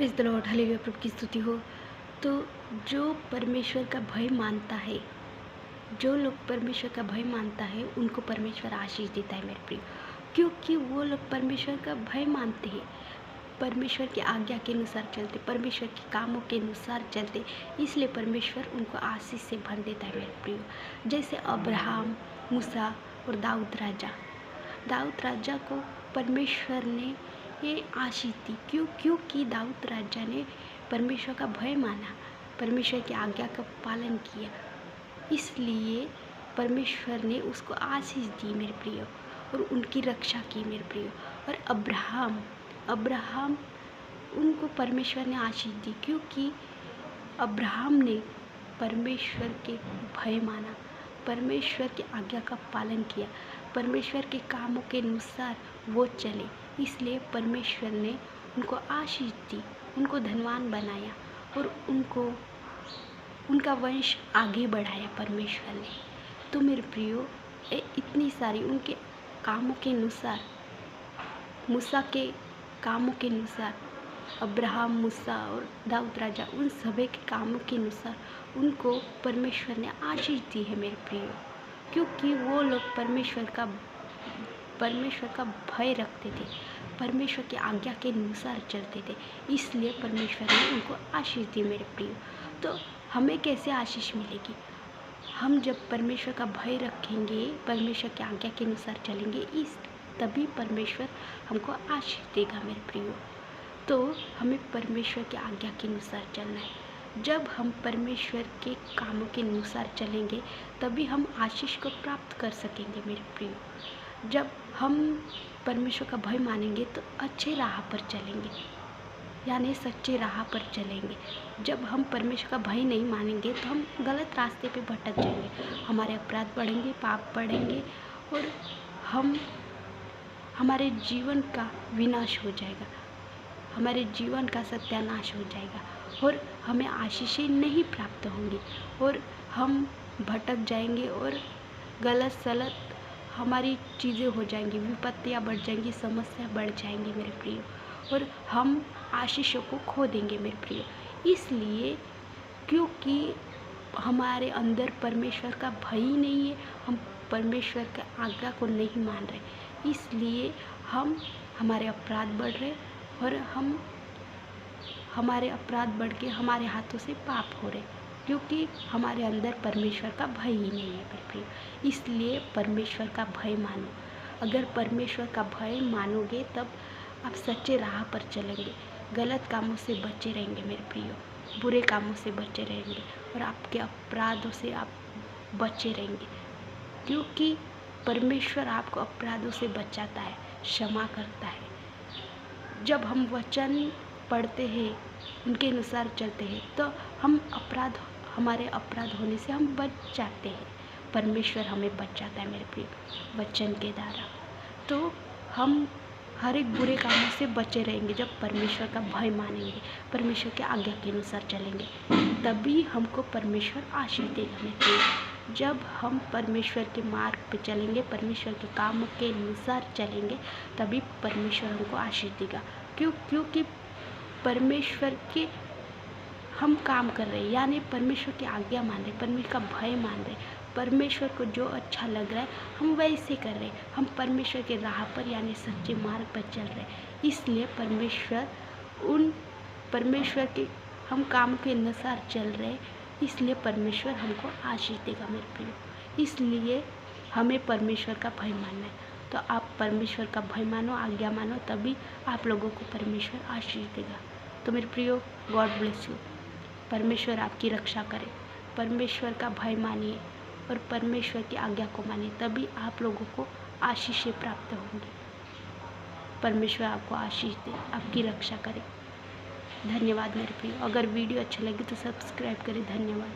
Praise the Lord, hallelujah, प्रभु की स्तुति हो। तो जो परमेश्वर का भय मानता है, जो लोग परमेश्वर का भय मानता है, उनको परमेश्वर आशीष देता है मेरे प्रिय। क्योंकि वो लोग परमेश्वर का भय मानते हैं, परमेश्वर की आज्ञा के अनुसार चलते, परमेश्वर के कामों के अनुसार चलते, इसलिए परमेश्वर उनको आशीष से भर देता है मेरे प्रिय। जैसे अब्राहम, मूसा और दाऊद राजा को परमेश्वर ने ये आशीष दी। क्योंकि दाऊद राजा ने परमेश्वर का भय माना, परमेश्वर की आज्ञा का पालन किया, इसलिए परमेश्वर ने उसको आशीष दी मेरे प्रिय, और उनकी रक्षा की मेरे प्रिय। और अब्राहम उनको परमेश्वर ने आशीष दी, क्योंकि अब्राहम ने परमेश्वर के भय माना, परमेश्वर की आज्ञा का पालन किया, परमेश्वर के कामों के अनुसार वो चले, इसलिए परमेश्वर ने उनको आशीष दी, उनको धनवान बनाया और उनका वंश आगे बढ़ाया परमेश्वर ने। तो मेरे प्रियो, इतनी सारी उनके कामों के अनुसार, मूसा के कामों के अनुसार, अब्राहम, मूसा और दाऊद राजा, उन सभी के कामों के अनुसार उनको परमेश्वर ने आशीष दी है मेरे प्रियो। क्योंकि वो लोग परमेश्वर का भय रखते थे, परमेश्वर की आज्ञा के अनुसार चलते थे, इसलिए परमेश्वर ने उनको आशीष दी मेरे प्रियो। तो हमें कैसे आशीष मिलेगी? हम जब परमेश्वर का भय रखेंगे, परमेश्वर की आज्ञा के अनुसार चलेंगे, तभी परमेश्वर हमको आशीष देगा मेरे प्रियो। तो हमें परमेश्वर की आज्ञा के अनुसार चलना है। जब हम परमेश्वर के कामों के अनुसार चलेंगे, तभी हम आशीष को प्राप्त कर सकेंगे मेरे प्रियो। जब हम परमेश्वर का भय मानेंगे तो अच्छे राह पर चलेंगे, यानी सच्चे राह पर चलेंगे। जब हम परमेश्वर का भय नहीं मानेंगे तो हम गलत रास्ते पे भटक जाएंगे, हमारे अपराध बढ़ेंगे, पाप बढ़ेंगे और हमारे जीवन का विनाश हो जाएगा, हमारे जीवन का सत्यानाश हो जाएगा और हमें आशीषें नहीं प्राप्त होंगी और हम भटक जाएंगे और गलत सलत हमारी चीज़ें हो जाएंगी, विपत्तियाँ बढ़ जाएंगी, समस्या बढ़ जाएंगी मेरे प्रिय, और हम आशीषों को खो देंगे मेरे प्रिय। इसलिए क्योंकि हमारे अंदर परमेश्वर का भय ही नहीं है, हम परमेश्वर के आज्ञा को नहीं मान रहे, इसलिए हमारे अपराध बढ़ रहे और हमारे अपराध बढ़ के हमारे हाथों से पाप हो रहे, क्योंकि हमारे अंदर परमेश्वर का भय ही नहीं है मेरे प्रिय। इसलिए परमेश्वर का भय मानो। अगर परमेश्वर का भय मानोगे तब आप सच्चे राह पर चलेंगे, गलत कामों से बचे रहेंगे मेरे प्रियो, बुरे कामों से बचे रहेंगे और आपके अपराधों से आप बचे रहेंगे, क्योंकि परमेश्वर आपको अपराधों से बचाता है, क्षमा करता है। जब हम वचन पढ़ते हैं, उनके अनुसार चलते हैं, तो हमारे अपराध होने से हम बच जाते हैं। परमेश्वर हमें बचाता है मेरे प्रिय वचन के द्वारा। तो हम हर एक बुरे कामों से बचे रहेंगे जब परमेश्वर का भय मानेंगे, परमेश्वर के आज्ञा के अनुसार चलेंगे, तभी हमको परमेश्वर आशीष देगा मेरे प्रिय। जब हम परमेश्वर के मार्ग पे चलेंगे, परमेश्वर के कामों के अनुसार चलेंगे, तभी परमेश्वर हमको आशीष देगा। क्योंकि परमेश्वर के हम काम कर रहे हैं, यानी परमेश्वर की आज्ञा मान रहे, परमेश्वर का भय मान रहे, परमेश्वर को जो अच्छा लग रहा है हम वैसे कर रहे हैं, हम परमेश्वर के राह पर यानी सच्चे मार्ग पर चल रहे हैं, इसलिए परमेश्वर के हम काम के अनुसार चल रहे हैं, इसलिए परमेश्वर हमको आशीष देगा मेरे प्रिय। इसलिए हमें परमेश्वर का भय मानना है। तो आप परमेश्वर का भय मानो, आज्ञा मानो, तभी आप लोगों को परमेश्वर आशीष देगा। तो मेरे प्रियो, गॉड ब्लेस यू। परमेश्वर आपकी रक्षा करे, परमेश्वर का भय मानिए और परमेश्वर की आज्ञा को मानिए, तभी आप लोगों को आशीषें प्राप्त होंगी। परमेश्वर आपको आशीष दे, आपकी रक्षा करे। धन्यवाद मेरे प्रियो। अगर वीडियो अच्छा लगे तो सब्सक्राइब करें। धन्यवाद।